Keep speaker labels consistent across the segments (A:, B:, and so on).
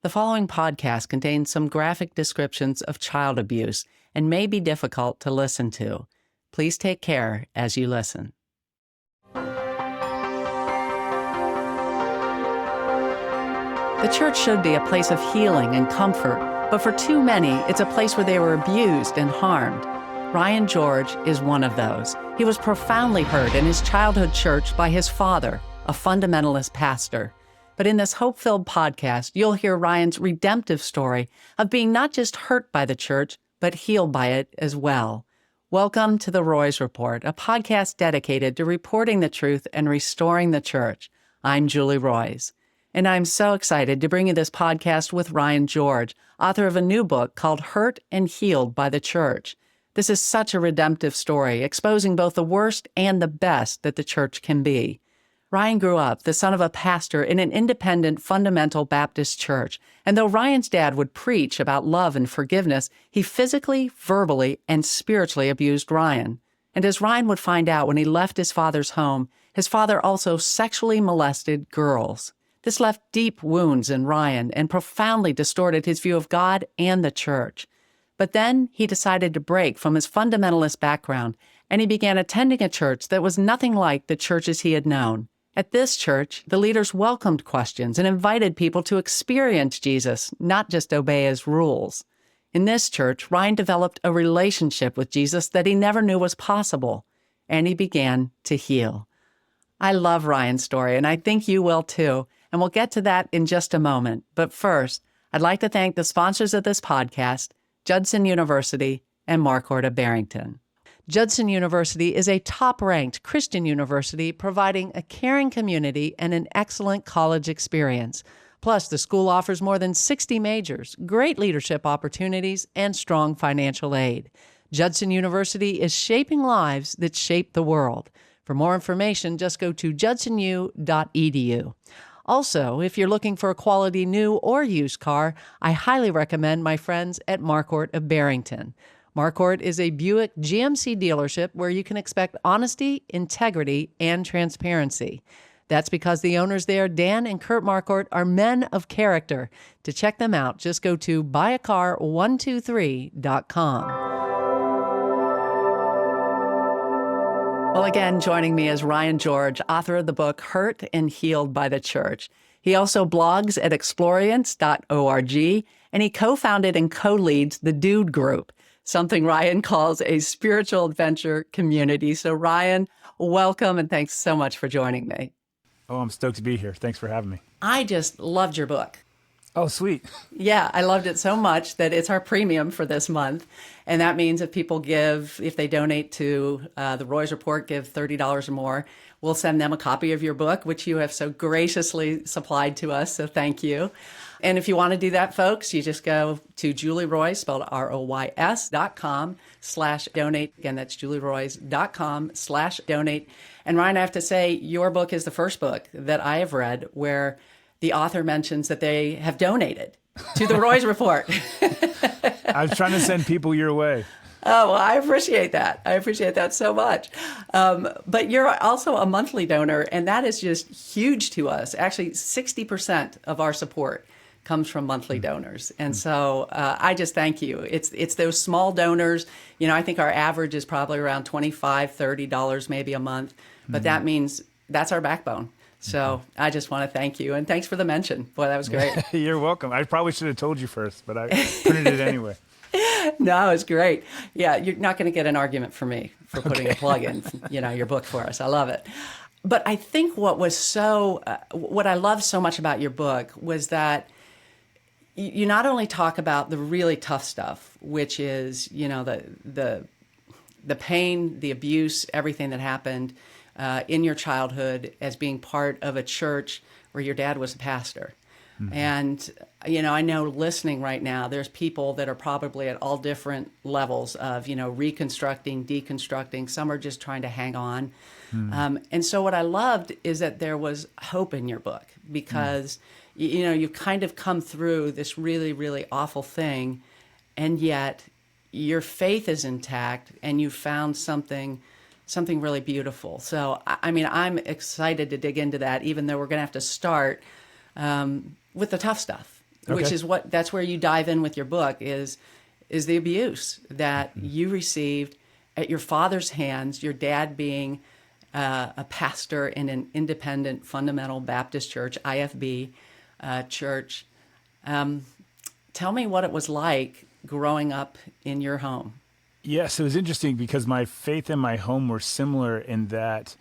A: The following podcast contains some graphic descriptions of child abuse and may be difficult to listen to. Please take care as you listen. The church should be a place of healing and comfort, but for too many, it's a place where they were abused and harmed. Ryan George is one of those. He was profoundly hurt in his childhood church by his father, a fundamentalist pastor. But in this hope-filled podcast, you'll hear Ryan's redemptive story of being not just hurt by the church, but healed by it as well. Welcome to the Roys Report, a podcast dedicated to reporting the truth and restoring the church. I'm Julie Roys, and I'm so excited to bring you this podcast with Ryan George, author of a new book called Hurt and Healed by the Church. This is such a redemptive story, exposing both the worst and the best that the church can be. Ryan grew up the son of a pastor in an independent fundamental Baptist church, and though Ryan's dad would preach about love and forgiveness, he physically, verbally, and spiritually abused Ryan. And as Ryan would find out when he left his father's home, his father also sexually molested girls. This left deep wounds in Ryan and profoundly distorted his view of God and the church. But then he decided to break from his fundamentalist background, and he began attending a church that was nothing like the churches he had known. At this church, the leaders welcomed questions and invited people to experience Jesus, not just obey his rules. In this church, Ryan developed a relationship with Jesus that he never knew was possible, and he began to heal. I love Ryan's story, and I think you will too, and we'll get to that in just a moment. But first, I'd like to thank the sponsors of this podcast, Judson University and Marquardt of Barrington. Judson University is a top-ranked Christian university providing a caring community and an excellent college experience. Plus, the school offers more than 60 majors, great leadership opportunities, and strong financial aid. Judson University is shaping lives that shape the world. For more information, just go to judsonu.edu. Also, if you're looking for a quality new or used car, I highly recommend my friends at Marquardt of Barrington. Marquardt is a Buick GMC dealership where you can expect honesty, integrity, and transparency. That's because the owners there, Dan and Kurt Marquardt, are men of character. To check them out, just go to buyacar123.com. Well, again, joining me is Ryan George, author of the book Hurt and Healed by the Church. He also blogs at explorience.org, and he co-founded and co-leads the Dude Group, something Ryan calls a spiritual adventure community. So Ryan, welcome, and thanks so much for joining me.
B: Oh, I'm stoked to be here. Thanks for having me.
A: I just loved your book.
B: Oh, sweet.
A: Yeah, I loved it so much that it's our premium for this month. And that means if people if they donate to the Roys Report, give $30 or more, we'll send them a copy of your book, which you have so graciously supplied to us. So thank you. And if you want to do that, folks, you just go to Julie Roys, spelled ROYS.com/donate. Again, that's julieroys.com/donate. And Ryan, I have to say, your book is the first book that I have read where the author mentions that they have donated to the Roys Report.
B: I was trying to send people your way.
A: Oh, well, I appreciate that. I appreciate that so much. But you're also a monthly donor, and that is just huge to us. Actually, 60% of our support comes from monthly donors. And so I just thank you. It's those small donors. You know, I think our average is probably around $25, $30 maybe a month. But that means that's our backbone. So I just want to thank you. And thanks for the mention. Boy, that was great.
B: You're welcome. I probably should have told you first, but I printed it anyway.
A: No, it's great. Yeah, you're not going to get an argument from me for putting a plug in, your book for us. I love it. But I think what I love so much about your book was that you not only talk about the really tough stuff, which is, the pain, the abuse, everything that happened in your childhood as being part of a church where your dad was a pastor. Mm-hmm. And, I know listening right now, there's people that are probably at all different levels of, reconstructing, deconstructing. Some are just trying to hang on. Mm-hmm. And so what I loved is that there was hope in your book because, you kind of come through this really, really awful thing, and yet your faith is intact and you found something really beautiful. So, I'm excited to dig into that, even though we're going to have to start with the tough stuff. which
B: Okay.
A: is that's where you dive in with your book is the abuse that you received at your father's hands, your dad being a pastor in an independent fundamental Baptist church, IFB church. Tell me what it was like growing up in your home.
B: Yes, it was interesting because my faith and my home were similar in that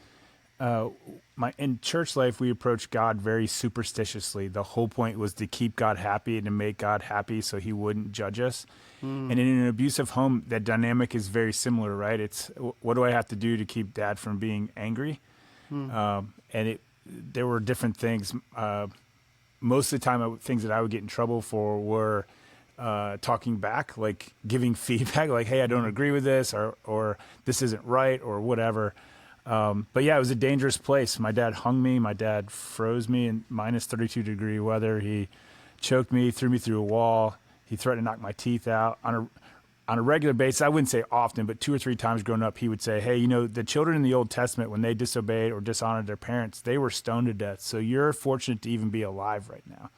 B: in church life we approached God very superstitiously. The whole point was to keep God happy and to make God happy so he wouldn't judge us. And in an abusive home, that dynamic is very similar, right? It's what do I have to do to keep dad from being angry? There were different things. Most of the time, things that I would get in trouble for were talking back, like giving feedback, like, hey, I don't agree with this, or this isn't right, or whatever. But yeah, it was a dangerous place. My dad hung me. My dad froze me in minus 32-degree weather. He choked me, threw me through a wall. He threatened to knock my teeth out on a regular basis. I wouldn't say often, but 2 or 3 times growing up, he would say, hey, the children in the Old Testament, when they disobeyed or dishonored their parents, they were stoned to death. So you're fortunate to even be alive right now.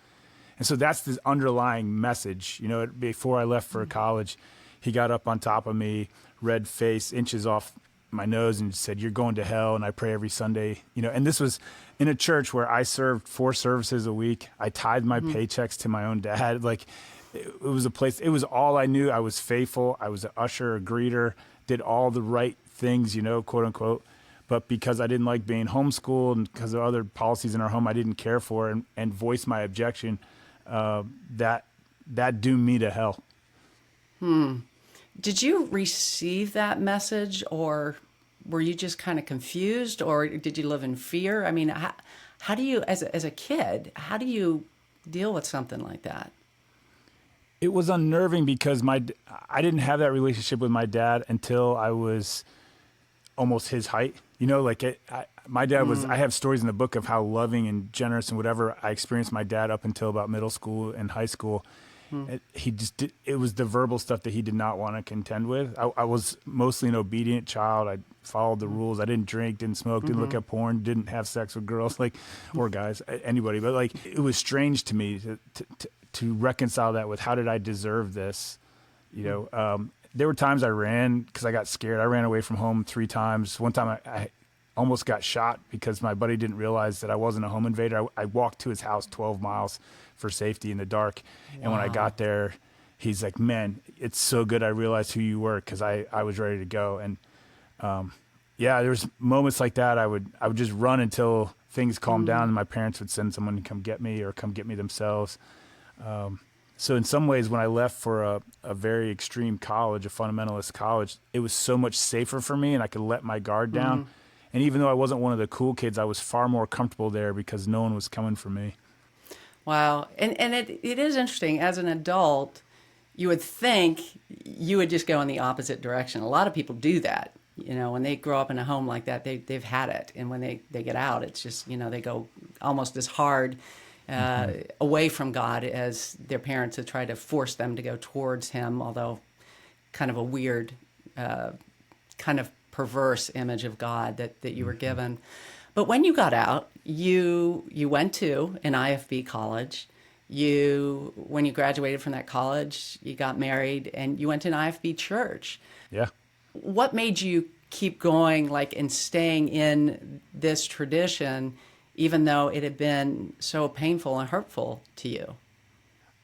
B: And so that's the underlying message. Before I left for college, he got up on top of me, red face, inches off my nose, and said, you're going to hell, and I pray every Sunday. And this was in a church where I served 4 services a week. I tithed my paychecks to my own dad. Like, it was a place, it was all I knew. I was faithful. I was an usher, a greeter, did all the right things, quote unquote. But because I didn't like being homeschooled and because of other policies in our home I didn't care for and voiced my objection, that doomed me to hell.
A: Did you receive that message, or were you just kind of confused, or did you live in fear? I mean, how do you, as a kid, how do you deal with something like that?
B: It was unnerving because I didn't have that relationship with my dad until I was almost his height. My dad was, I have stories in the book of how loving and generous and whatever I experienced my dad up until about middle school and high school. It was the verbal stuff that he did not want to contend with. I was mostly an obedient child. I followed the rules. I didn't drink, didn't smoke, didn't look at porn, didn't have sex with girls, or guys, anybody. But it was strange to me to reconcile that with how did I deserve this? There were times I ran because I got scared. I ran away from home 3 times. One time I almost got shot because my buddy didn't realize that I wasn't a home invader. I walked to his house 12 miles for safety in the dark. Wow. And when I got there, he's like, man, it's so good I realized who you were because I was ready to go. And there was moments like that. I would just run until things calmed down and my parents would send someone to come get me or come get me themselves. So in some ways, when I left for a very extreme college, a fundamentalist college, it was so much safer for me and I could let my guard down. And even though I wasn't one of the cool kids, I was far more comfortable there because no one was coming for me.
A: Wow. And it is interesting. As an adult, you would think you would just go in the opposite direction. A lot of people do that. When they grow up in a home like that, they've had it. And when they get out, it's just, they go almost as hard away from God as their parents have tried to force them to go towards him, although kind of a weird, kind of perverse image of God that you were given. But when you got out, you went to an IFB college. When you graduated from that college, you got married and you went to an IFB church.
B: Yeah.
A: What made you keep going, and staying in this tradition, even though it had been so painful and hurtful to you?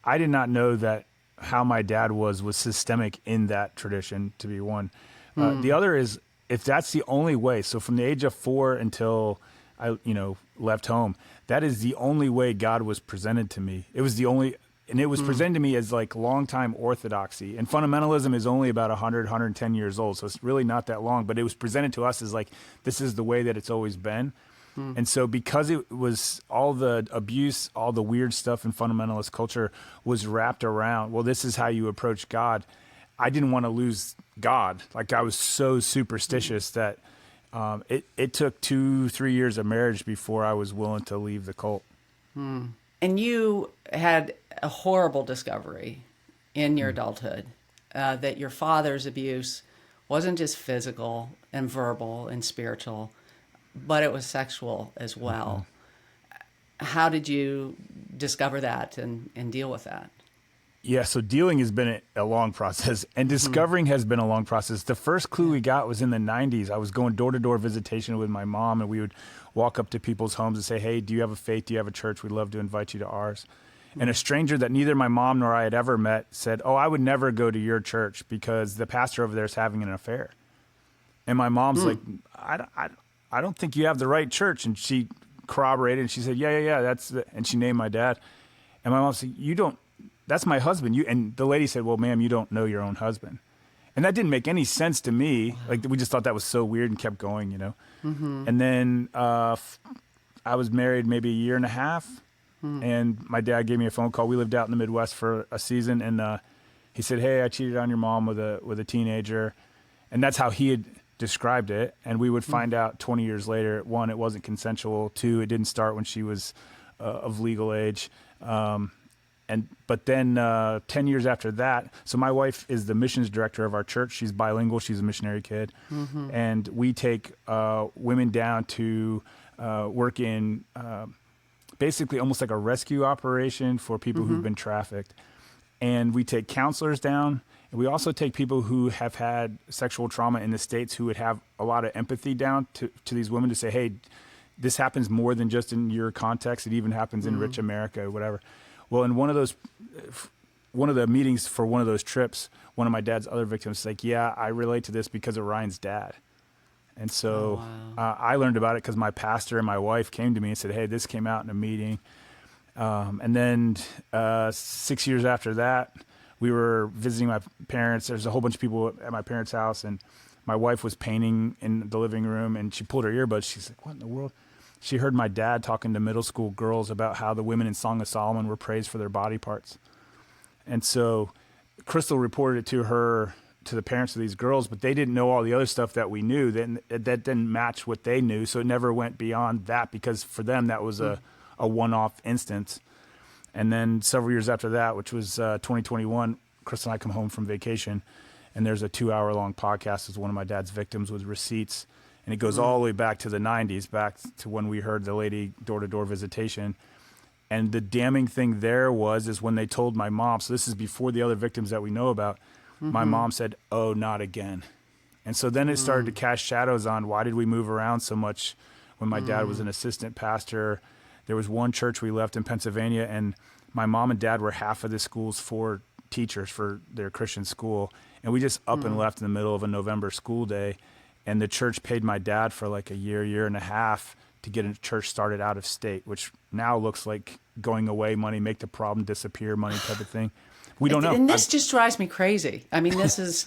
B: I did not know that how my dad was systemic in that tradition, to be one. The other is, if that's the only way, so from the age of 4 until I, left home, that is the only way God was presented to me. It was the only, and it was presented to me as longtime orthodoxy. And fundamentalism is only about 100, 110 years old, so it's really not that long, but it was presented to us as this is the way that it's always been. And so because it was all the abuse, all the weird stuff in fundamentalist culture was wrapped around, well, this is how you approach God. I didn't want to lose God. I was so superstitious that it took 2-3 years of marriage before I was willing to leave the cult.
A: And you had a horrible discovery in your adulthood that your father's abuse wasn't just physical and verbal and spiritual, but it was sexual as well. how did you discover that and deal with that?
B: Yeah, so dealing has been a long process, and discovering has been a long process. The first clue we got was in the 90s. I was going door-to-door visitation with my mom, and we would walk up to people's homes and say, hey, do you have a faith? Do you have a church? We'd love to invite you to ours. And a stranger that neither my mom nor I had ever met said, oh, I would never go to your church because the pastor over there is having an affair. And my mom's like, I don't think you have the right church. And she corroborated, and she said, yeah, and she named my dad. And my mom said, that's my husband. And the lady said, well, ma'am, you don't know your own husband. And that didn't make any sense to me. Like, we just thought that was so weird and kept going, you know? And then I was married maybe a year and a half, and my dad gave me a phone call. We lived out in the Midwest for a season, and he said, hey, I cheated on your mom with a teenager. And that's how he had described it. And we would find out 20 years later, one, it wasn't consensual. Two, it didn't start when she was of legal age. But then 10 years after that, so my wife is the missions director of our church. She's bilingual. She's a missionary kid. And we take women down to work in basically almost like a rescue operation for people who've been trafficked. And we take counselors down. And we also take people who have had sexual trauma in the States who would have a lot of empathy down to these women to say, hey, this happens more than just in your context. It even happens in rich America or whatever. Well, in one of the meetings for one of those trips, one of my dad's other victims was like, yeah, I relate to this because of Ryan's dad. And so I learned about it because my pastor and my wife came to me and said, hey, this came out in a meeting. And then 6 years after that, we were visiting my parents. There's a whole bunch of people at my parents' house, and my wife was painting in the living room, and she pulled her earbuds. She's like, what in the world? She heard my dad talking to middle school girls about how the women in Song of Solomon were praised for their body parts. And so Crystal reported it to the parents of these girls, but they didn't know all the other stuff that we knew. That didn't match what they knew, so it never went beyond that because for them that was a one-off instance. And then several years after that, which was 2021, Crystal and I come home from vacation, and there's a 2-hour-long podcast with one of my dad's victims with receipts. And it goes all the way back to the 90s, back to when we heard the lady door-to-door visitation. And the damning thing there is when they told my mom, so this is before the other victims that we know about, my mom said, oh, not again. And so then it started to cast shadows on why did we move around so much when my dad was an assistant pastor. There was one church we left in Pennsylvania, and my mom and dad were half of the school's 4 teachers for their Christian school. And we just up and left in the middle of a November school day. And the church paid my dad for like a year and a half to get a church started out of state, which now looks like going away money, make the problem disappear money type of thing. We don't know.
A: And this just drives me crazy. I mean, this is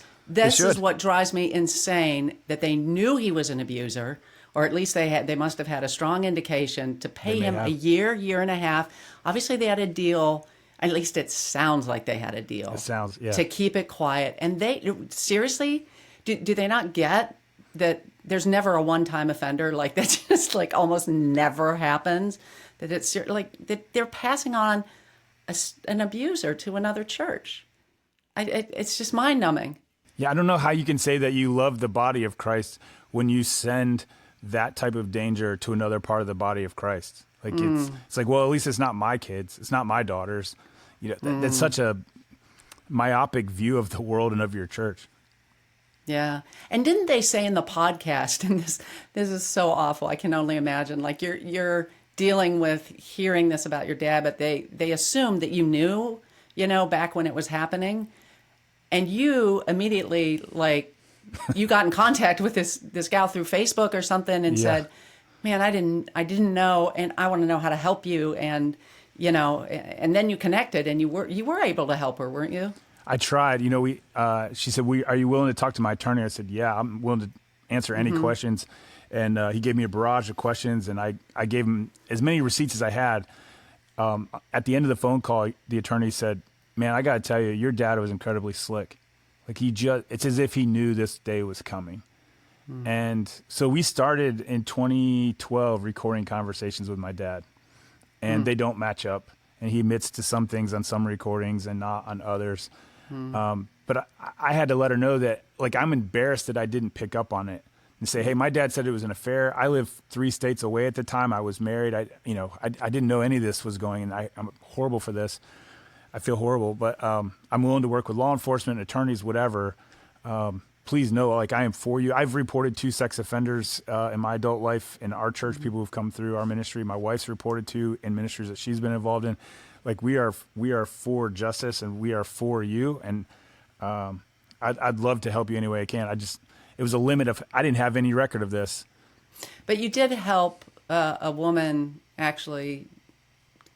A: what drives me insane, that they knew he was an abuser, or at least they must have had a strong indication to pay him a year and a half. Obviously, they had a deal. At least it sounds like they had a deal.
B: It sounds, yeah.
A: To keep it quiet. And they, seriously, do they not get that there's never a one-time offender? Like, that just like almost never happens. That it's like that they're passing on an abuser to another church. It's just mind-numbing.
B: Yeah, I don't know how you can say that you love the body of Christ when you send that type of danger to another part of the body of Christ. Like it's like, well, at least it's not my kids, it's not my daughters. You know, that's such a myopic view of the world and of your church.
A: Yeah. And didn't they say in the podcast, and this is so awful, I can only imagine, like you're dealing with hearing this about your dad, but they assumed that you knew, back when it was happening, and you immediately, like, you got in contact with this gal through Facebook or something and said, man, I didn't know, and I want to know how to help you, and and then you connected, and you were able to help her, weren't you?
B: I tried. She said, "Are you willing to talk to my attorney?" I said, "Yeah, I'm willing to answer any questions." And he gave me a barrage of questions, and I gave him as many receipts as I had. At the end of the phone call, the attorney said, "Man, I got to tell you, your dad was incredibly slick. Like, it's as if he knew this day was coming." And so we started in 2012 recording conversations with my dad, and they don't match up. And he admits to some things on some recordings and not on others. But I had to let her know that, like, I'm embarrassed that I didn't pick up on it, and say, hey, my dad said it was an affair. I lived 3 states away at the time. I was married. I didn't know any of this was going, and I'm horrible for this. I feel horrible, but I'm willing to work with law enforcement, attorneys, whatever. Please know, like, I am for you. I've reported 2 sex offenders in my adult life in our church, people who've come through our ministry. My wife's reported 2 in ministries that she's been involved in. Like, we are for justice, and we are for you. And I'd love to help you any way I can. It was a limit of, I didn't have any record of this.
A: But you did help a woman actually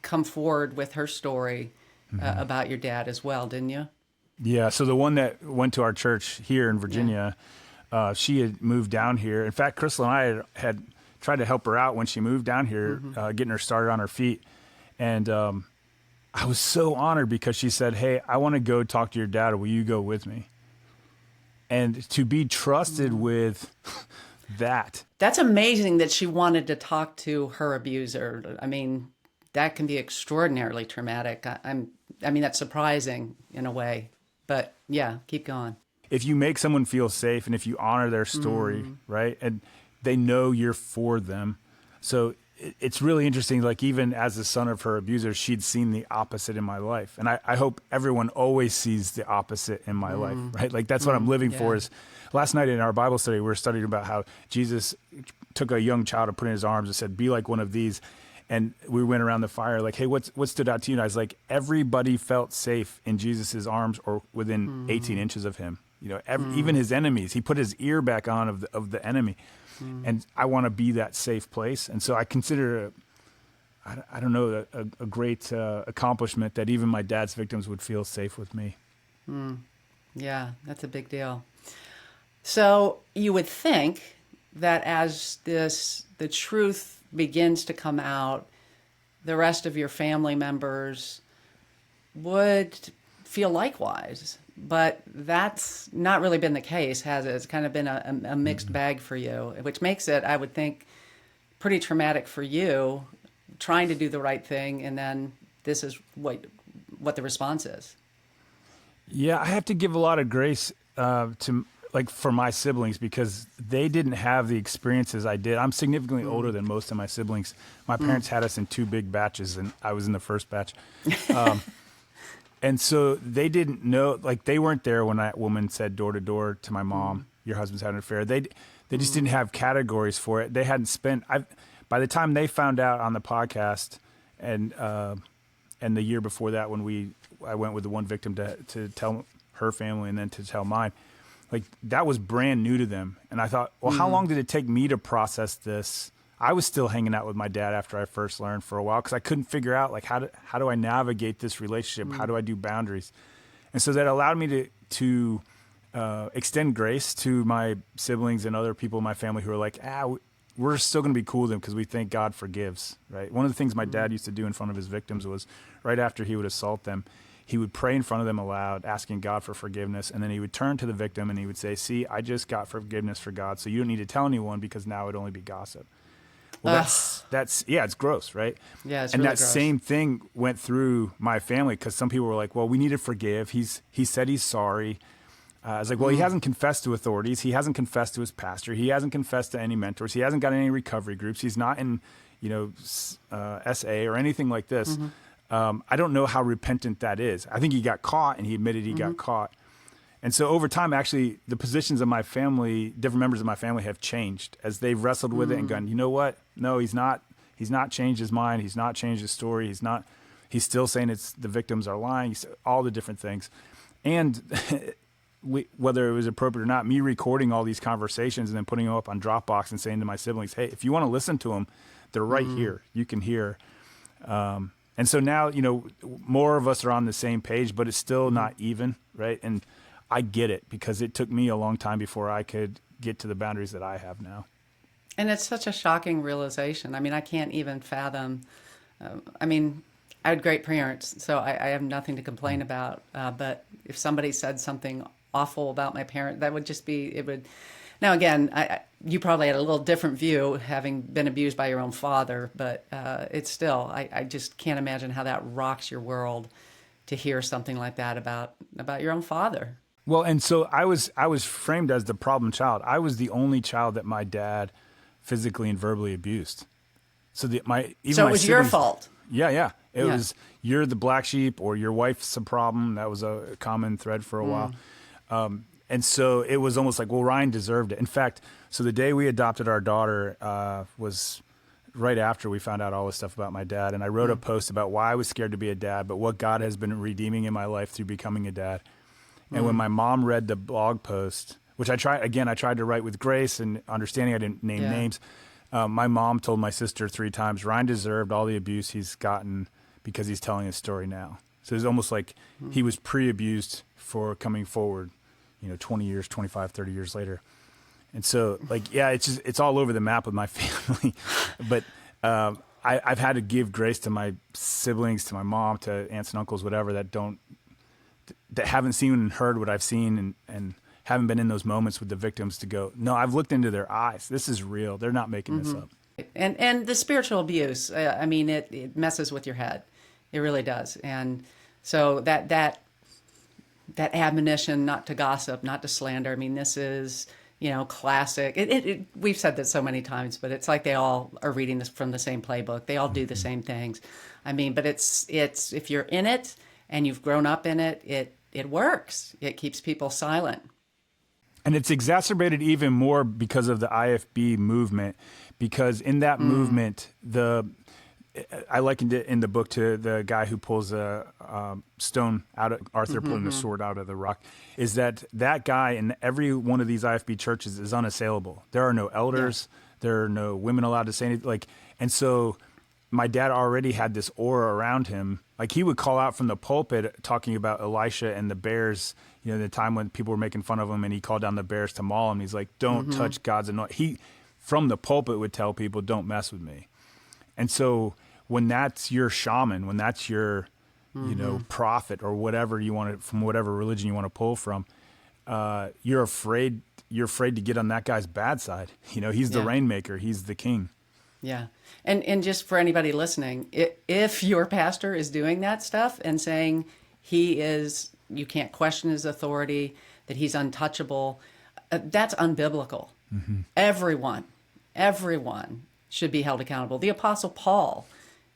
A: come forward with her story about your dad as well, didn't you?
B: Yeah. So the one that went to our church here in Virginia, she had moved down here. In fact, Crystal and I had tried to help her out when she moved down here, getting her started on her feet. And I was so honored because she said, hey, I want to go talk to your dad. Will you go with me? And to be trusted with that.
A: That's amazing that she wanted to talk to her abuser. I mean, that can be extraordinarily traumatic. I mean, that's surprising in a way. But yeah, keep going.
B: If you make someone feel safe and if you honor their story, right, and they know you're for them. So it's really interesting, like, even as the son of her abuser, she'd seen the opposite in my life. And I hope everyone always sees the opposite in my life, right? Like, that's what I'm living for. Is last night in our Bible study, we were studying about how Jesus took a young child and put it in his arms and said, be like one of these. And we went around the fire like, hey, what stood out to you? And I was like, everybody felt safe in Jesus's arms or within 18 inches of him. You know, even his enemies. He put his ear back on of the enemy. And I want to be that safe place. And so I consider, I don't know, a great accomplishment that even my dad's victims would feel safe with me.
A: Yeah, that's a big deal. So you would think that as the truth begins to come out, the rest of your family members would feel likewise. But that's not really been the case, has it? It's kind of been a mixed bag for you, which makes it, I would think, pretty traumatic for you, trying to do the right thing, and then this is what the response is.
B: Yeah, I have to give a lot of grace for my siblings, because they didn't have the experiences I did. I'm significantly older than most of my siblings. My parents had us in 2 big batches, and I was in the first batch. And so they didn't know, like, they weren't there when that woman said door to door to my mom, your husband's having an affair. They just didn't have categories for it. They hadn't spent, by the time they found out on the podcast and the year before that, when I went with the one victim to tell her family and then to tell mine, like, that was brand new to them. And I thought, well, how long did it take me to process this? I was still hanging out with my dad after I first learned for a while, because I couldn't figure out, like, how do I navigate this relationship? How do I do boundaries? And so that allowed me to extend grace to my siblings and other people in my family who are like, we're still going to be cool with them because we think God forgives, right? One of the things my dad used to do in front of his victims was, right after he would assault them, he would pray in front of them aloud, asking God for forgiveness. And then he would turn to the victim and he would say, see, I just got forgiveness for God, so you don't need to tell anyone, because now it would only be gossip. Well, that's it's gross, right?
A: Yeah, it's
B: and
A: really
B: that
A: gross.
B: same thing went through my family, because some people were like, well, we need to forgive. He said he's sorry. I was like, well, he hasn't confessed to authorities. He hasn't confessed to his pastor. He hasn't confessed to any mentors. He hasn't got any recovery groups. He's not in, SA or anything like this. I don't know how repentant that is. I think he got caught, and he admitted he got caught. And so over time, actually, the positions of my family, different members of my family, have changed as they've wrestled with it and gone, you know what? No, he's not changed his mind. He's not changed his story. He's still saying the victims are lying. All the different things. And whether it was appropriate or not, me recording all these conversations and then putting them up on Dropbox and saying to my siblings, hey, if you want to listen to them, they're right here. You can hear. And so now, more of us are on the same page, but it's still not even, right? And I get it, because it took me a long time before I could get to the boundaries that I have now.
A: And it's such a shocking realization. I mean, I can't even fathom. I had great parents, so I have nothing to complain about. But if somebody said something awful about my parent, that would just be, it would. Now, again, you probably had a little different view, having been abused by your own father, but it's still, I just can't imagine how that rocks your world to hear something like that about your own father.
B: Well, and so I was framed as the problem child. I was the only child that my dad physically and verbally abused. So
A: So it was your fault.
B: Yeah. It
A: Yeah.
B: was, you're the black sheep, or your wife's a problem. That was a common thread for a while. And so it was almost like, well, Ryan deserved it. In fact, so the day we adopted our daughter was right after we found out all this stuff about my dad. And I wrote a post about why I was scared to be a dad, but what God has been redeeming in my life through becoming a dad. And when my mom read the blog post, which I tried to write with grace and understanding, I didn't name names. My mom told my sister 3 times, Ryan deserved all the abuse he's gotten because he's telling his story now. So it's almost like he was pre-abused for coming forward, 20 years, 25, 30 years later. And so it's all over the map with my family. But I've had to give grace to my siblings, to my mom, to aunts and uncles, whatever, that haven't seen and heard what I've seen and haven't been in those moments with the victims to go, no, I've looked into their eyes. This is real. They're not making this up.
A: And the spiritual abuse, it messes with your head. It really does. And so that admonition not to gossip, not to slander, this is, classic. We've said this so many times, but it's like they all are reading this from the same playbook. They all do the same things. But it's if you're in it and you've grown up in it, it works. It keeps people silent.
B: And it's exacerbated even more because of the IFB movement, because in that movement, I likened it in the book to the guy who pulls a stone out of Arthur pulling the sword out of the rock, is that guy in every one of these IFB churches is unassailable. There are no elders. There are no women allowed to say anything. And so my dad already had this aura around him. Like, he would call out from the pulpit talking about Elisha and the bears, the time when people were making fun of him, and he called down the bears to maul him. He's like, don't touch God's anointed. He, from the pulpit, would tell people, don't mess with me. And so when that's your shaman, when that's your, prophet, or whatever you want to, from whatever religion you want to pull from, you're afraid to get on that guy's bad side. He's the rainmaker. He's the king.
A: Yeah. And just for anybody listening, if your pastor is doing that stuff and saying you can't question his authority, that he's untouchable, that's unbiblical. Everyone should be held accountable. The Apostle Paul,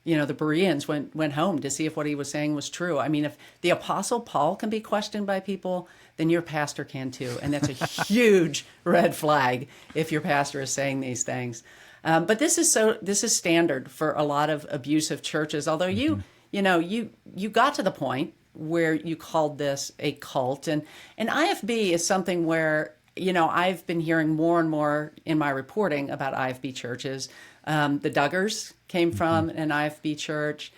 A: the Bereans went home to see if what he was saying was true. If the Apostle Paul can be questioned by people, then your pastor can too. And that's a huge red flag if your pastor is saying these things. But this is standard for a lot of abusive churches. Although you got to the point where you called this a cult, and IFB is something where I've been hearing more and more in my reporting about IFB churches. The Duggars came from an IFB church.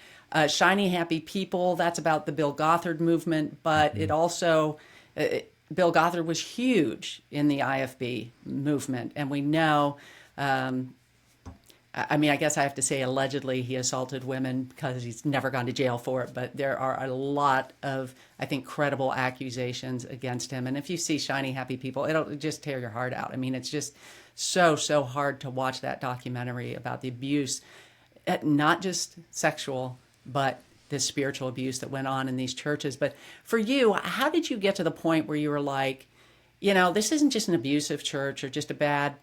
A: Shiny Happy People, that's about the Bill Gothard movement, but it also Bill Gothard was huge in the IFB movement, and we know. I guess I have to say allegedly he assaulted women because he's never gone to jail for it, but there are a lot of, I think, credible accusations against him. And if you see Shiny Happy People, it'll just tear your heart out. It's just so hard to watch that documentary about the abuse, not just sexual, but the spiritual abuse that went on in these churches. But for you, how did you get to the point where you were like, this isn't just an abusive church or just a bad,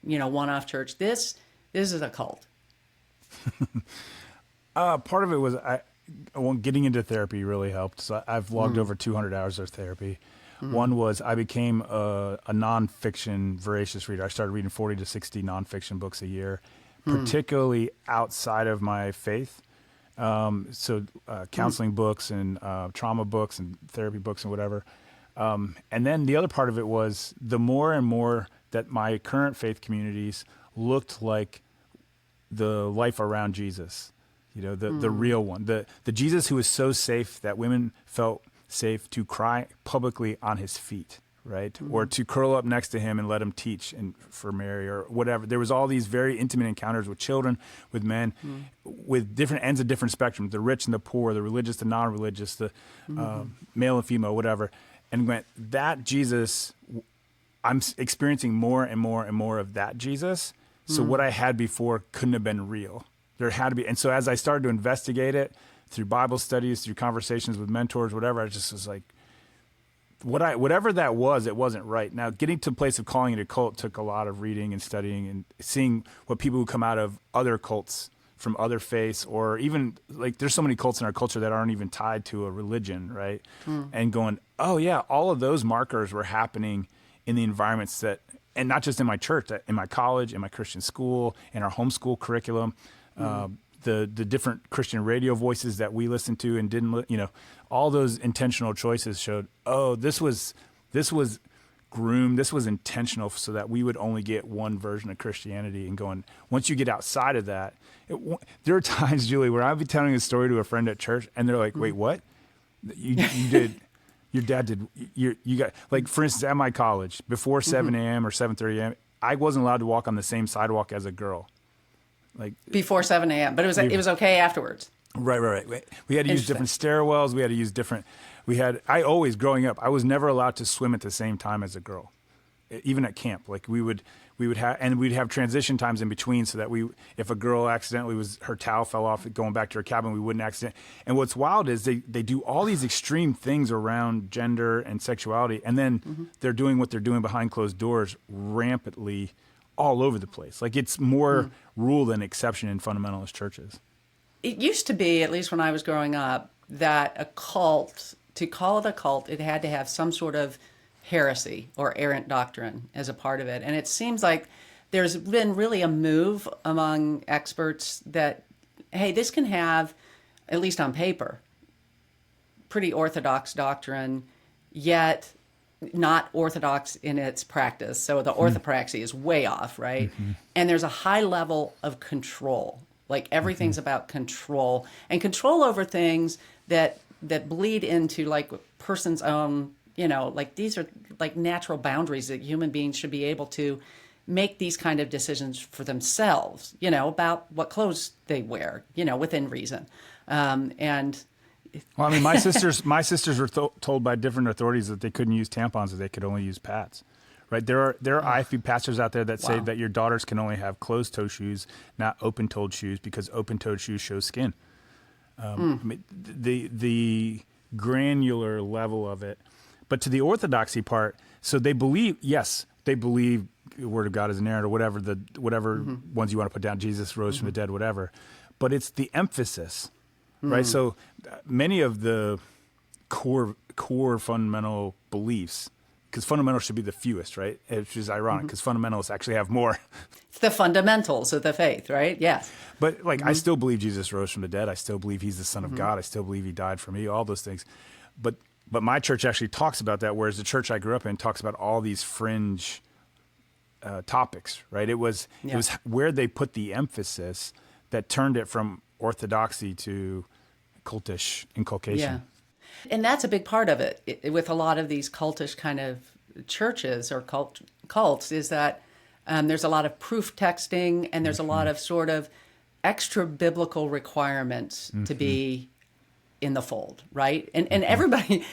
A: one-off church. This is a cult.
B: Part of it was getting into therapy really helped. So I've logged over 200 hours of therapy. One was I became a nonfiction voracious reader. I started reading 40 to 60 nonfiction books a year, particularly outside of my faith. Counseling books and trauma books and therapy books and whatever. And then the other part of it was the more and more that my current faith communities looked like the life around Jesus, the real one, the Jesus who was so safe that women felt safe to cry publicly on his feet, right? Or to curl up next to him and let him teach for Mary or whatever. There was all these very intimate encounters with children, with men, with different ends of different spectrums, the rich and the poor, the religious, the non-religious, the male and female, whatever. And went, that Jesus, I'm experiencing more and more and more of that Jesus. So what I had before couldn't have been real. There had to be. And so as I started to investigate it through Bible studies, through conversations with mentors, whatever, I just was like, whatever that was, it wasn't right. Now, getting to a place of calling it a cult took a lot of reading and studying and seeing what people who come out of other cults from other faiths, or even like there's so many cults in our culture that aren't even tied to a religion, right? And going, oh yeah, all of those markers were happening in the environments that, and not just in my church, in my college, in my Christian school, in our homeschool curriculum, the different Christian radio voices that we listened to and didn't, all those intentional choices showed, oh, this was groomed, this was intentional so that we would only get one version of Christianity. And going, once you get outside of that, there are times, Julie, where I'll be telling a story to a friend at church and they're like, wait, what? You did, your dad did, you got, like, for instance, at my college, before 7 a.m. or 7:30 a.m., I wasn't allowed to walk on the same sidewalk as a girl. Like
A: before 7 a.m., but it was okay afterwards.
B: Right. We had to use different stairwells. We had to use different, I always, growing up, I was never allowed to swim at the same time as a girl, even at camp. Like we'd have transition times in between so that if a girl accidentally her towel fell off going back to her cabin, we wouldn't accident. And what's wild is they do all these extreme things around gender and sexuality. And then they're doing what they're doing behind closed doors rampantly all over the place. Like it's more rule than exception in fundamentalist churches.
A: It used to be, at least when I was growing up, that a cult, to call it a cult, it had to have some sort of heresy or errant doctrine as a part of it. And it seems like there's been really a move among experts that, hey, this can have, at least on paper, pretty orthodox doctrine, yet not orthodox in its practice. So the orthopraxy is way off, right? And there's a high level of control. Like everything's about control, and control over things that bleed into like a person's own, like these are like natural boundaries that human beings should be able to make these kind of decisions for themselves, about what clothes they wear, within reason. Well,
B: I mean, my sisters were told by different authorities that they couldn't use tampons, that they could only use pads. Right, there are IFB pastors out there that say that your daughters can only have closed-toe shoes, not open-toed shoes, because open-toed shoes show skin. The granular level of it, but to the orthodoxy part, so they believe the Word of God is inerrant, or whatever ones you want to put down. Jesus rose from the dead, whatever. But it's the emphasis, right? So many of the core fundamental beliefs. Because fundamentals should be the fewest, right? Which is ironic, because fundamentalists actually have more.
A: It's the fundamentals of the faith, right? Yes.
B: But I still believe Jesus rose from the dead. I still believe he's the Son of God. I still believe he died for me, all those things. But my church actually talks about that, whereas the church I grew up in talks about all these fringe topics, right? It was where they put the emphasis that turned it from orthodoxy to cultish inculcation.
A: Yeah. And that's a big part of it with a lot of these cultish kind of churches or cults is that there's a lot of proof texting and there's a lot of sort of extra biblical requirements to be in the fold, right? And everybody,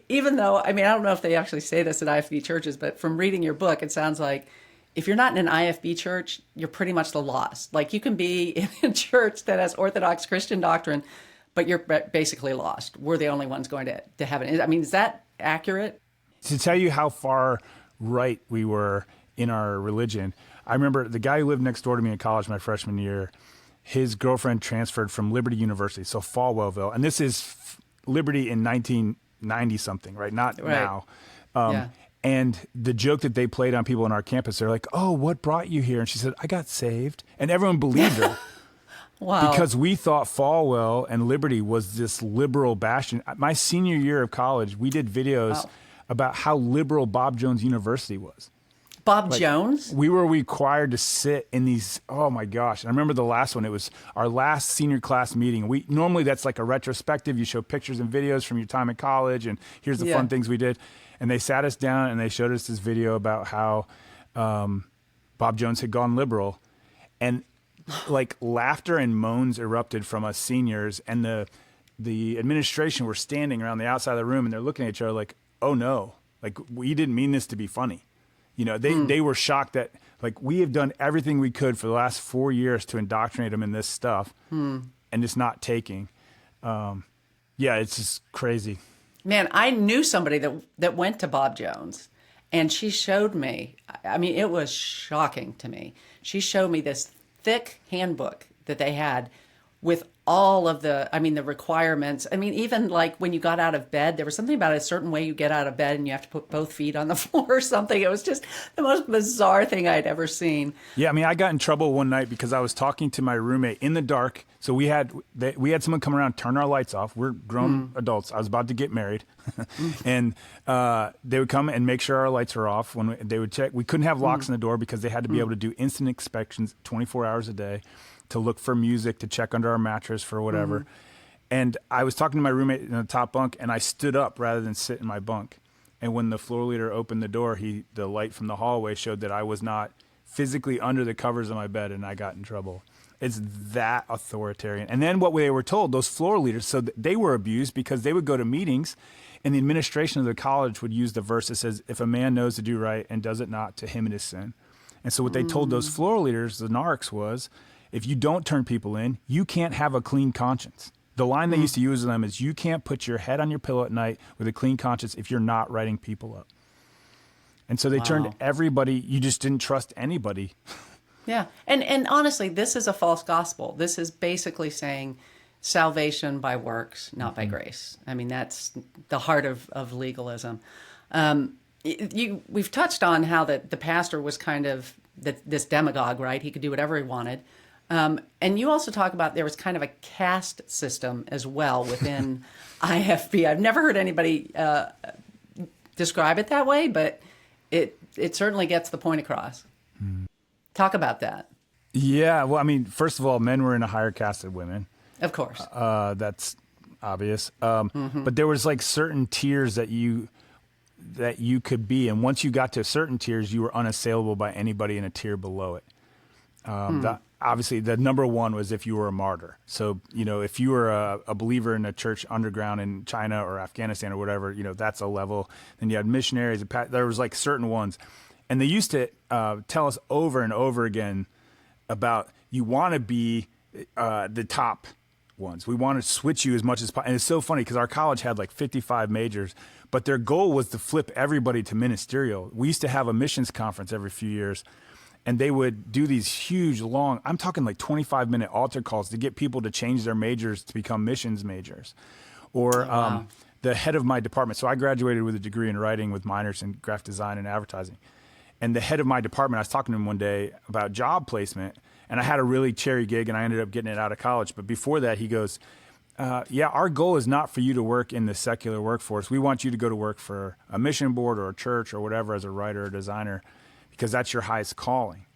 A: even though, I mean, I don't know if they actually say this at IFB churches, but from reading your book, it sounds like if you're not in an IFB church, you're pretty much the lost. Like you can be in a church that has Orthodox Christian doctrine, but you're basically lost. We're the only ones going to heaven. I mean, is that accurate?
B: To tell you how far right we were in our religion, I remember the guy who lived next door to me in college my freshman year, his girlfriend transferred from Liberty University, so Falwellville. And this is Liberty in 1990-something, right? Not now. And the joke that they played on people on our campus, they're like, oh, what brought you here? And she said, I got saved. And everyone believed her.
A: Wow.
B: Because we thought Falwell and Liberty was this liberal bastion. My senior year of college, we did videos about how liberal Bob Jones University was.
A: Bob Jones?
B: We were required to sit in these, oh my gosh. And I remember the last one, it was our last senior class meeting. Normally that's like a retrospective. You show pictures and videos from your time in college and here's the fun things we did. And they sat us down and they showed us this video about how Bob Jones had gone liberal. And like laughter and moans erupted from us seniors, and the administration were standing around the outside of the room and they're looking at each other like, oh no, like we didn't mean this to be funny. They were shocked that like we have done everything we could for the last 4 years to indoctrinate them in this stuff and it's not taking. It's just crazy.
A: Man, I knew somebody that went to Bob Jones, and she showed me. I mean, it was shocking to me. She showed me this thick handbook that they had with all of the requirements. I mean, even like when you got out of bed, there was something about a certain way you get out of bed and you have to put both feet on the floor or something. It was just the most bizarre thing I'd ever seen.
B: Yeah, I mean, I got in trouble one night because I was talking to my roommate in the dark. So we had someone come around, turn our lights off. We're grown adults. I was about to get married, and they would come and make sure our lights were off. When they would check, we couldn't have locks on the door because they had to be able to do instant inspections 24 hours a day, to look for music, to check under our mattress for whatever. And I was talking to my roommate in the top bunk, and I stood up rather than sit in my bunk. And when the floor leader opened the door, the light from the hallway showed that I was not physically under the covers of my bed, and I got in trouble. It's that authoritarian. And then what they were told, those floor leaders, so they were abused because they would go to meetings, and the administration of the college would use the verse that says, if a man knows to do right and does it not, to him it is sin. And so what they told those floor leaders, the narcs, was, if you don't turn people in, you can't have a clean conscience. The line they used to use with them is, you can't put your head on your pillow at night with a clean conscience if you're not writing people up. And so they turned everybody, you just didn't trust anybody.
A: Yeah. And honestly, this is a false gospel. This is basically saying salvation by works, not by grace. I mean, that's the heart of legalism. We've touched on how the pastor was kind of this demagogue, right? He could do whatever he wanted. And you also talk about there was kind of a caste system as well within IFB. I've never heard anybody describe it that way, but it certainly gets the point across. Talk about that.
B: Yeah, well, I mean, first of all, men were in a higher caste than women.
A: Of course.
B: That's obvious. But there was like certain tiers that you could be, and once you got to certain tiers, you were unassailable by anybody in a tier below it. Obviously, the number one was if you were a martyr. So, if you were a believer in a church underground in China or Afghanistan or whatever, that's a level. Then you had missionaries. There was like certain ones. And they used to tell us over and over again about, you want to be the top ones. We want to switch you as much as possible. And it's so funny because our college had like 55 majors, but their goal was to flip everybody to ministerial. We used to have a missions conference every few years, and they would do these huge, long, I'm talking like 25-minute altar calls to get people to change their majors to become missions majors. Or the head of my department. So I graduated with a degree in writing with minors in graphic design and advertising. And the head of my department, I was talking to him one day about job placement, and I had a really cherry gig, and I ended up getting it out of college. But before that, he goes, our goal is not for you to work in the secular workforce. We want you to go to work for a mission board or a church or whatever as a writer or designer, because that's your highest calling.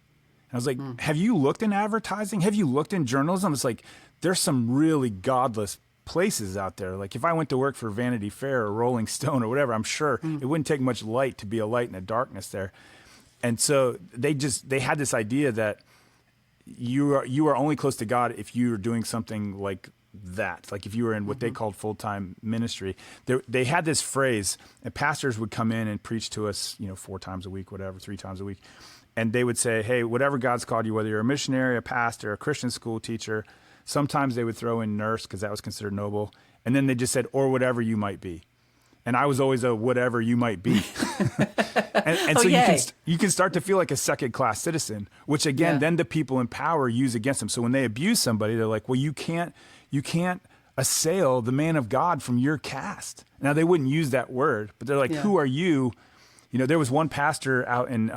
B: And I was like, have you looked in advertising? Have you looked in journalism? It's like, there's some really godless places out there. Like if I went to work for Vanity Fair or Rolling Stone or whatever, I'm sure it wouldn't take much light to be a light in the darkness there. And so they had this idea that you are only close to God if you are doing something like that. Like if you were in what they called full-time ministry. They had this phrase, and pastors would come in and preach to us, 4 times a week, whatever, 3 times a week. And they would say, hey, whatever God's called you, whether you're a missionary, a pastor, a Christian school teacher, sometimes they would throw in nurse because that was considered noble. And then they just said, or whatever you might be. And I was always a whatever you might be. and so you can start to feel like a second-class citizen, which again, then the people in power use against them. So when they abuse somebody, they're like, well, you can't assail the man of God from your caste. Now they wouldn't use that word, but they're like, who are you? There was one pastor out in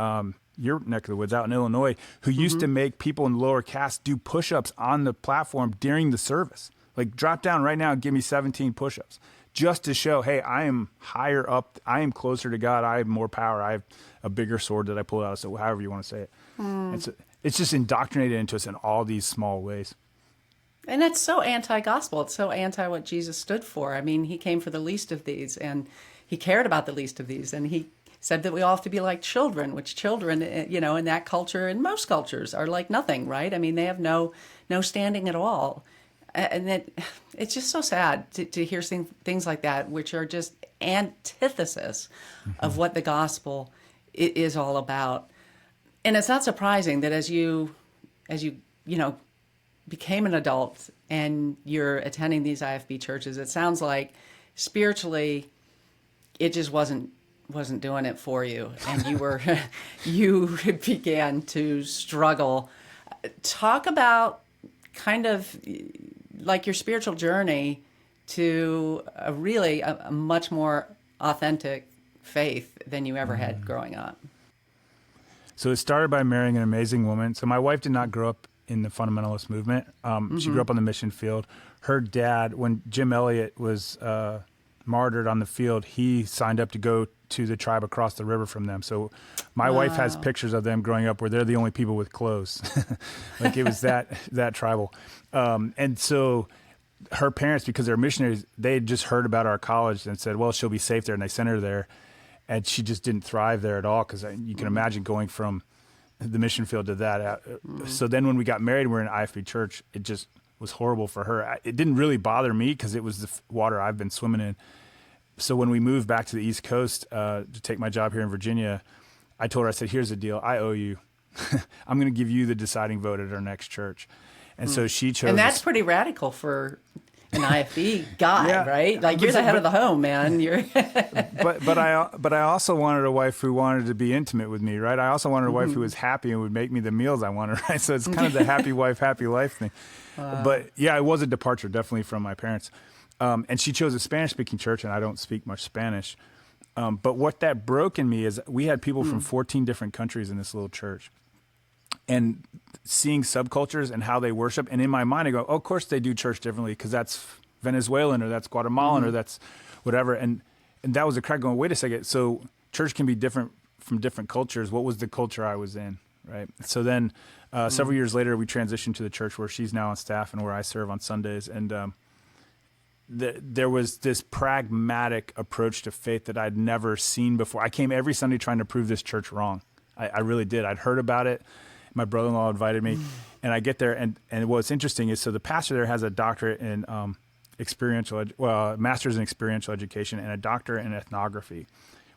B: your neck of the woods, out in Illinois, who used to make people in lower caste do push-ups on the platform during the service. Like, drop down right now and give me 17 push-ups. Just to show, hey, I am higher up. I am closer to God. I have more power. I have a bigger sword that I pull out. So however you want to say it. It's just indoctrinated into us in all these small ways.
A: And it's so anti-gospel. It's so anti what Jesus stood for. I mean, he came for the least of these, and he cared about the least of these. And he said that we all have to be like children, which children, in that culture, in most cultures, are like nothing, right? I mean, they have no standing at all. And it's just so sad to hear things like that, which are just antithesis of what the gospel is all about. And it's not surprising that as you became an adult and you're attending these IFB churches, it sounds like spiritually it just wasn't doing it for you, and you began to struggle. Talk about kind of like your spiritual journey to a much more authentic faith than you ever had growing up.
B: So it started by marrying an amazing woman. So my wife did not grow up in the fundamentalist movement. She grew up on the mission field. Her dad, when Jim Elliot was martyred on the field, he signed up to go to the tribe across the river from them. So my wife has pictures of them growing up where they're the only people with clothes. Like it was that tribal. And so her parents, because they're missionaries, they had just heard about our college and said, well, she'll be safe there. And they sent her there. And she just didn't thrive there at all, because you can imagine going from the mission field to that. So then when we got married, we're in IFB church. It just was horrible for her. It didn't really bother me because it was the water I've been swimming in. So when we moved back to the East Coast to take my job here in Virginia, I told her, I said, here's the deal. I owe you. I'm going to give you the deciding vote at our next church. And so she chose.
A: And that's pretty radical for an IFB guy, right? Like you're the head of the home, man. You're
B: but I also wanted a wife who wanted to be intimate with me, right? I also wanted a wife who was happy and would make me the meals I wanted, right? So it's kind of the happy wife, happy life thing. But yeah, it was a departure definitely from my parents. And she chose a Spanish-speaking church, and I don't speak much Spanish. But what that broke in me is we had people from 14 different countries in this little church. And seeing subcultures and how they worship. And in my mind, I go, oh, of course they do church differently because that's Venezuelan or that's Guatemalan or that's whatever. And that was a crack going, wait a second. So church can be different from different cultures. What was the culture I was in, right? So then several years later, we transitioned to the church where she's now on staff and where I serve on Sundays. And there was this pragmatic approach to faith that I'd never seen before. I came every Sunday trying to prove this church wrong. I really did. I'd heard about it. My brother-in-law invited me, and I get there, and what's interesting is, so the pastor there has a doctorate in master's in experiential education and a doctorate in ethnography,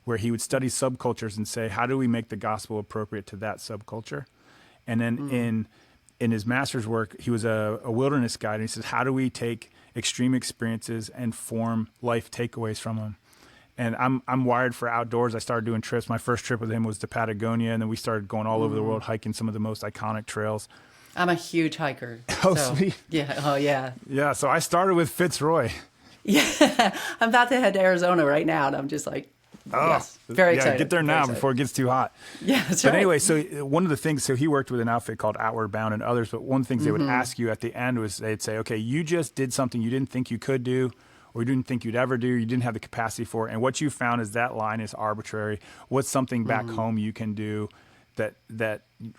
B: where he would study subcultures and say, how do we make the gospel appropriate to that subculture? And then in his master's work, he was a wilderness guide, and he says, how do we take extreme experiences and form life takeaways from them? And I'm wired for outdoors. I started doing trips. My first trip with him was to Patagonia, and then we started going all over the world, hiking some of the most iconic trails.
A: I'm a huge hiker.
B: Oh, sweet.
A: Yeah. Oh, yeah.
B: Yeah. So I started with Fitzroy.
A: Yeah. I'm about to head to Arizona right now, and I'm just like, yes, very excited.
B: Yeah, get there now before it gets too hot.
A: Yeah, that's
B: right. But
A: right.
B: anyway, so one of the things, so he worked with an outfit called Outward Bound and others, but one of the things they would ask you at the end was they'd say, okay, you just did something you didn't think you could do, or you didn't think you'd ever do, you didn't have the capacity for it. And what you found is that line is arbitrary. What's something back home you can do that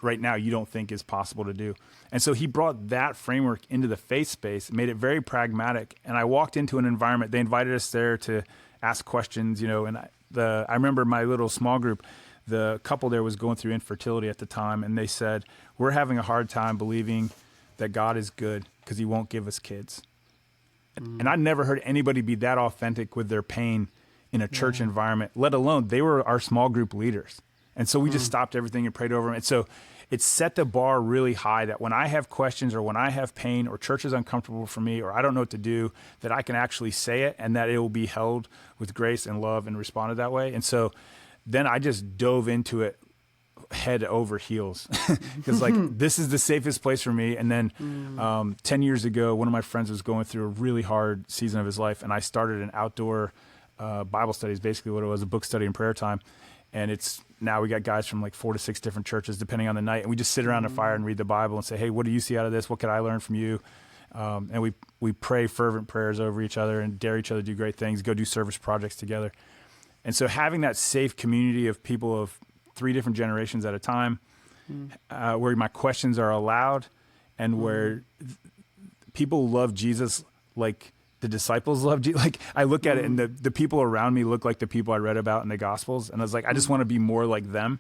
B: right now you don't think is possible to do? And so he brought that framework into the faith space, made it very pragmatic. And I walked into an environment, they invited us there to ask questions, and I remember my little small group, the couple there was going through infertility at the time, and they said, we're having a hard time believing that God is good because he won't give us kids. And I'd never heard anybody be that authentic with their pain in a church environment, let alone they were our small group leaders. And so we just stopped everything and prayed over them. And so it set the bar really high that when I have questions or when I have pain or church is uncomfortable for me or I don't know what to do, that I can actually say it and that it will be held with grace and love and responded that way. And so then I just dove into it head over heels because this is the safest place for me. And then 10 years ago, one of my friends was going through a really hard season of his life, and I started an outdoor Bible study, is basically what it was, a book study and prayer time. And it's now we got guys from 4 to 6 different churches depending on the night, and we just sit around a fire and read the Bible and say, hey, what do you see out of this? What could I learn from you? And we pray fervent prayers over each other and dare each other to do great things, go do service projects together. And so having that safe community of people of 3 different generations at a time, where my questions are allowed and where people love Jesus like the disciples loved Jesus. I look at it and the people around me look like the people I read about in the Gospels. And I was like, I just want to be more like them.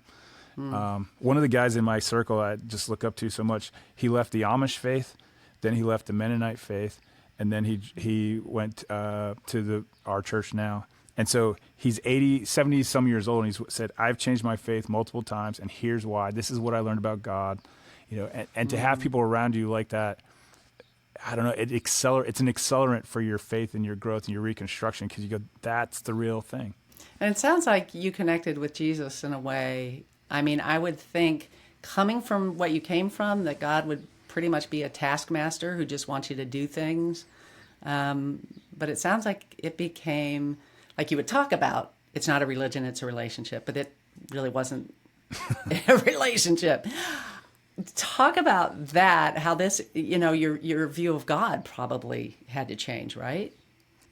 B: One of the guys in my circle I just look up to so much, he left the Amish faith, then he left the Mennonite faith, and then he went to our church now. And so he's 70 some years old, and he's said, I've changed my faith multiple times, and here's why. This is what I learned about God. And to have people around you like that, I don't know, it's an accelerant for your faith and your growth and your reconstruction, because you go, that's the real thing.
A: And it sounds like you connected with Jesus in a way. I mean, I would think coming from what you came from, that God would pretty much be a taskmaster who just wants you to do things. But it sounds like it became, like you would talk about, it's not a religion, it's a relationship, but it really wasn't a relationship. Talk about that, how this, your view of God probably had to change, right?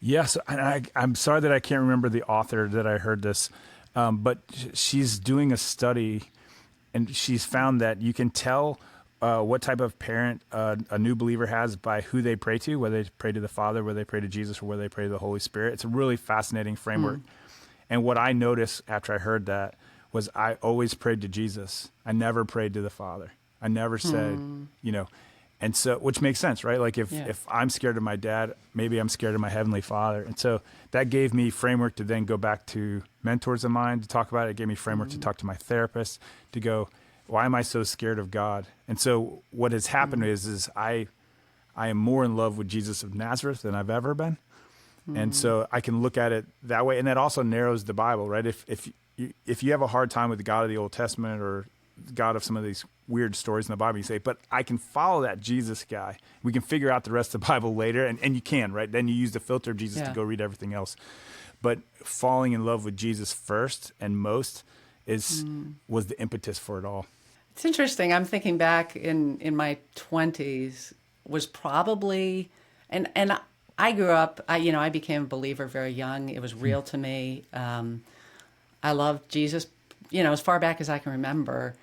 B: Yes, and I'm sorry that I can't remember the author that I heard this, but she's doing a study, and she's found that you can tell what type of parent a new believer has by who they pray to, whether they pray to the Father, whether they pray to Jesus, or whether they pray to the Holy Spirit. It's a really fascinating framework. And what I noticed after I heard that was I always prayed to Jesus. I never prayed to the Father. I never said, and so, which makes sense, right? Like if I'm scared of my dad, maybe I'm scared of my Heavenly Father. And so that gave me framework to then go back to mentors of mine to talk about it. It gave me framework to talk to my therapist to go, why am I so scared of God? And so what has happened is I am more in love with Jesus of Nazareth than I've ever been. And so I can look at it that way. And that also narrows the Bible, right? If you have a hard time with the God of the Old Testament or God of some of these weird stories in the Bible, you say, but I can follow that Jesus guy. We can figure out the rest of the Bible later, and you can, right? Then you use the filter of Jesus to go read everything else. But falling in love with Jesus first and most was the impetus for it all.
A: It's interesting. I'm thinking back in my 20s was probably, and I grew up, I became a believer very young. It was real to me. I loved Jesus, as far back as I can remember.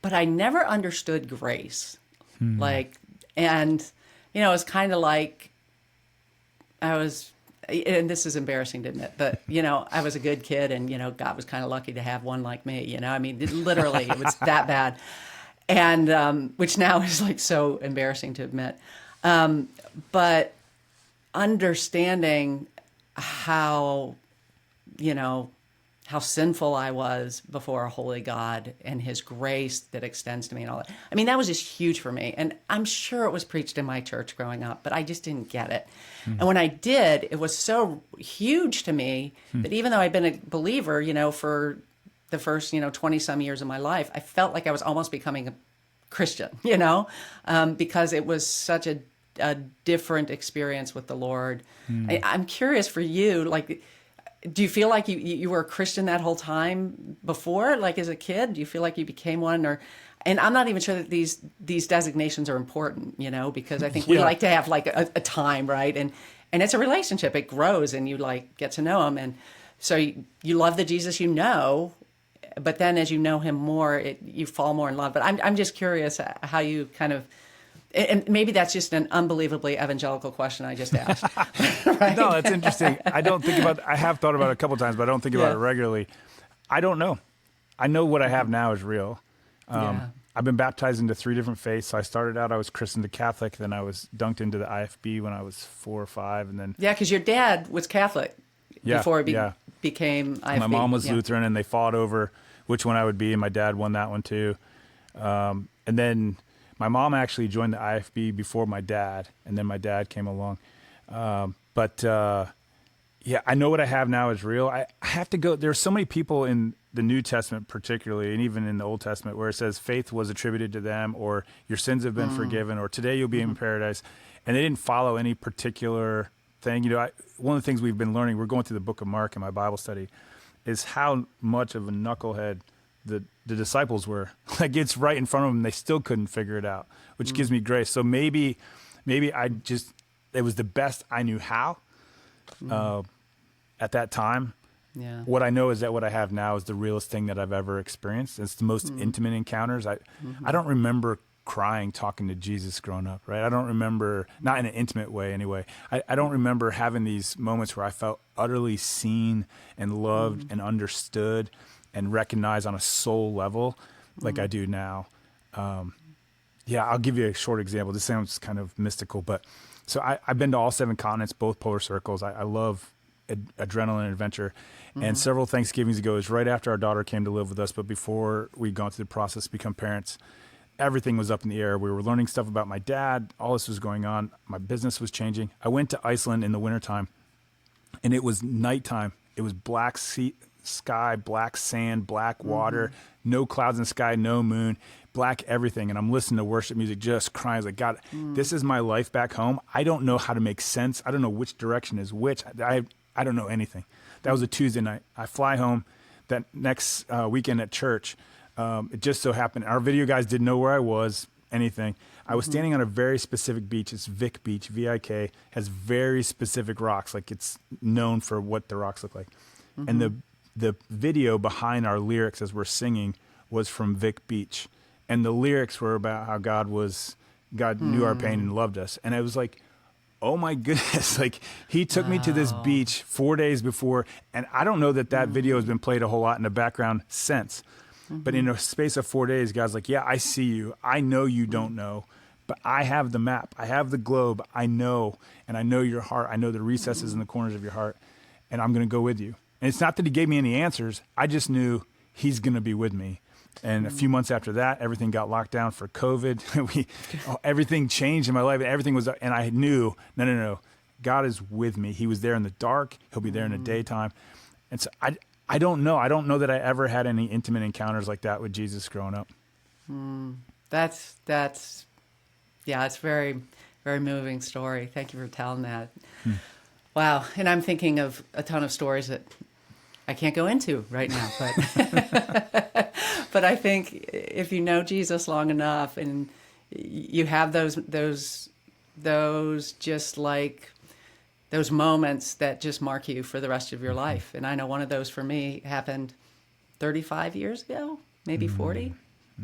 A: But I never understood grace. It was kind of like I was, and this is embarrassing to admit, but, I was a good kid and, God was kind of lucky to have one like me, I mean, literally it was that bad. And, which now is like so embarrassing to admit. But understanding how sinful I was before a holy God and his grace that extends to me and all that. I mean, that was just huge for me. And I'm sure it was preached in my church growing up, but I just didn't get it. And when I did, it was so huge to me that even though I'd been a believer, for the first, 20 some years of my life, I felt like I was almost becoming a Christian, because it was such a different experience with the Lord. I'm curious for you, like, do you feel like you were a Christian that whole time before, like as a kid? Do you feel like you became one? And I'm not even sure that these designations are important, because I think we like to have like a time, right? And it's a relationship. It grows and you like get to know him. And so you love the Jesus but then as you know him more, you fall more in love. But I'm just curious how you kind of, and maybe that's just an unbelievably evangelical question I just asked. Right?
B: No, that's interesting. I have thought about it a couple times, but I don't think about it regularly. I don't know. I know what I have now is real. I've been baptized into 3 different faiths. So I was christened a Catholic, then I was dunked into the IFB when I was 4 or 5, and then
A: because your dad was Catholic before he became IFB.
B: My mom was Lutheran, and they fought over which one I would be, and my dad won that one too. And then my mom actually joined the IFB before my dad, and then my dad came along. I know what I have now is real. I have to go. There's so many people in the New Testament particularly, and even in the Old Testament, where it says faith was attributed to them, or your sins have been forgiven, or today you'll be in paradise. And they didn't follow any particular thing. One of the things we've been learning, we're going through the book of Mark in my Bible study, is how much of a knucklehead the disciples were. Like, it's right in front of them, they still couldn't figure it out, which gives me grace. So maybe it was the best I knew how at that time.
A: Yeah.
B: What I know is that what I have now is the realest thing that I've ever experienced. It's the most intimate encounters. I don't remember crying talking to Jesus growing up, right? I don't remember, not in an intimate way anyway. I don't remember having these moments where I felt utterly seen and loved and understood and recognized on a soul level like I do now. I'll give you a short example. This sounds kind of mystical, but so I've been to all 7 continents, both polar circles. I love adrenaline and adventure. And several Thanksgivings ago, it was right after our daughter came to live with us, but before we'd gone through the process to become parents, everything was up in the air. We were learning stuff about my dad. All this was going on. My business was changing. I went to Iceland in the wintertime, and it was nighttime it was black sky, black sand, black water, no clouds in the sky, no moon, black everything. And I'm listening to worship music, just crying. I was like, God, this is my life back home. I don't know how to make sense. I don't know which direction is which. I don't know anything. That was a Tuesday night. I fly home that next weekend at church. It just so happened, our video guys didn't know where I was, anything. I was standing on a very specific beach. It's Vic Beach, V-I-K, has very specific rocks. Like, it's known for what the rocks look like. And the video behind our lyrics as we're singing was from Vic Beach. And the lyrics were about how God knew our pain and loved us. And I was like, oh my goodness, like, he took me to this beach 4 days before. And I don't know that video has been played a whole lot in the background since. But in a space of 4 days, God's like, yeah, I see you. I know you don't know, but I have the map. I have the globe. I know, and I know your heart. I know the recesses and the corners of your heart, and I'm going to go with you. And it's not that he gave me any answers. I just knew he's going to be with me. And a few months after that, everything got locked down for COVID. Everything changed in my life. Everything was, and I knew, no. God is with me. He was there in the dark. He'll be there in the daytime. And so I don't know. I don't know that I ever had any intimate encounters like that with Jesus growing up.
A: That's it's very, very moving story. Thank you for telling that. Wow. And I'm thinking of a ton of stories that I can't go into right now, but but I think if you know Jesus long enough and you have those just like those moments that just mark you for the rest of your life. And I know one of those for me happened 35 years ago, maybe 40.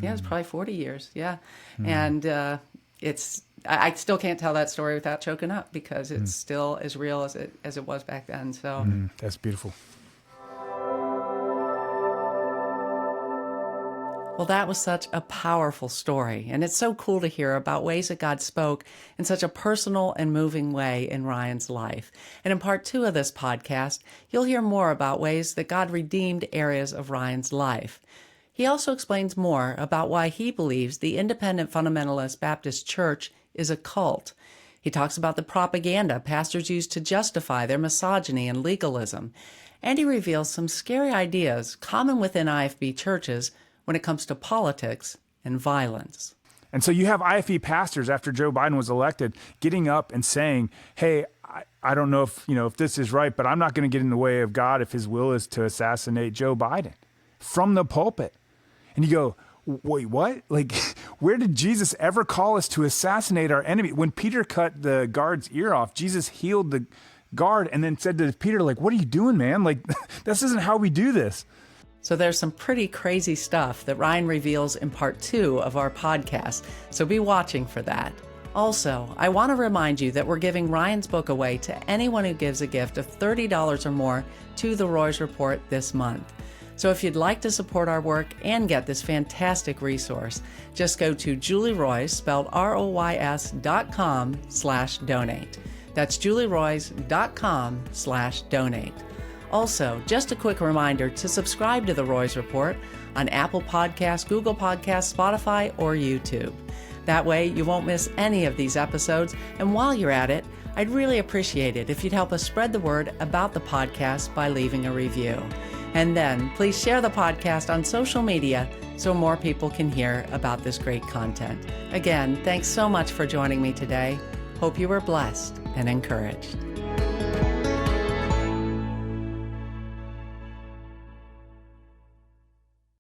A: Yeah, it was probably 40 years. Yeah. And I still can't tell that story without choking up because it's still as real as it was back then. So
B: that's beautiful.
A: Well, that was such a powerful story, and it's so cool to hear about ways that God spoke in such a personal and moving way in Ryan's life. And in part 2 of this podcast, you'll hear more about ways that God redeemed areas of Ryan's life. He also explains more about why he believes the Independent Fundamentalist Baptist Church is a cult. He talks about the propaganda pastors use to justify their misogyny and legalism, and he reveals some scary ideas common within IFB churches when it comes to politics and violence.
B: And so you have IFE pastors after Joe Biden was elected getting up and saying, hey, I don't know if this is right, but I'm not going to get in the way of God if his will is to assassinate Joe Biden from the pulpit. And you go, wait, what? Like, where did Jesus ever call us to assassinate our enemy? When Peter cut the guard's ear off, Jesus healed the guard and then said to Peter, like, what are you doing, man? Like, this isn't how we do this.
A: So there's some pretty crazy stuff that Ryan reveals in part 2 of our podcast, so be watching for that. Also, I want to remind you that we're giving Ryan's book away to anyone who gives a gift of $30 or more to the Roys Report this month. So if you'd like to support our work and get this fantastic resource, just go to julieroys, spelled ROYS.com/donate. That's julieroys.com/donate. Also, just a quick reminder to subscribe to the Roys Report on Apple Podcasts, Google Podcasts, Spotify, or YouTube. That way, you won't miss any of these episodes, and while you're at it, I'd really appreciate it if you'd help us spread the word about the podcast by leaving a review. And then, please share the podcast on social media so more people can hear about this great content. Again, thanks so much for joining me today. Hope you were blessed and encouraged.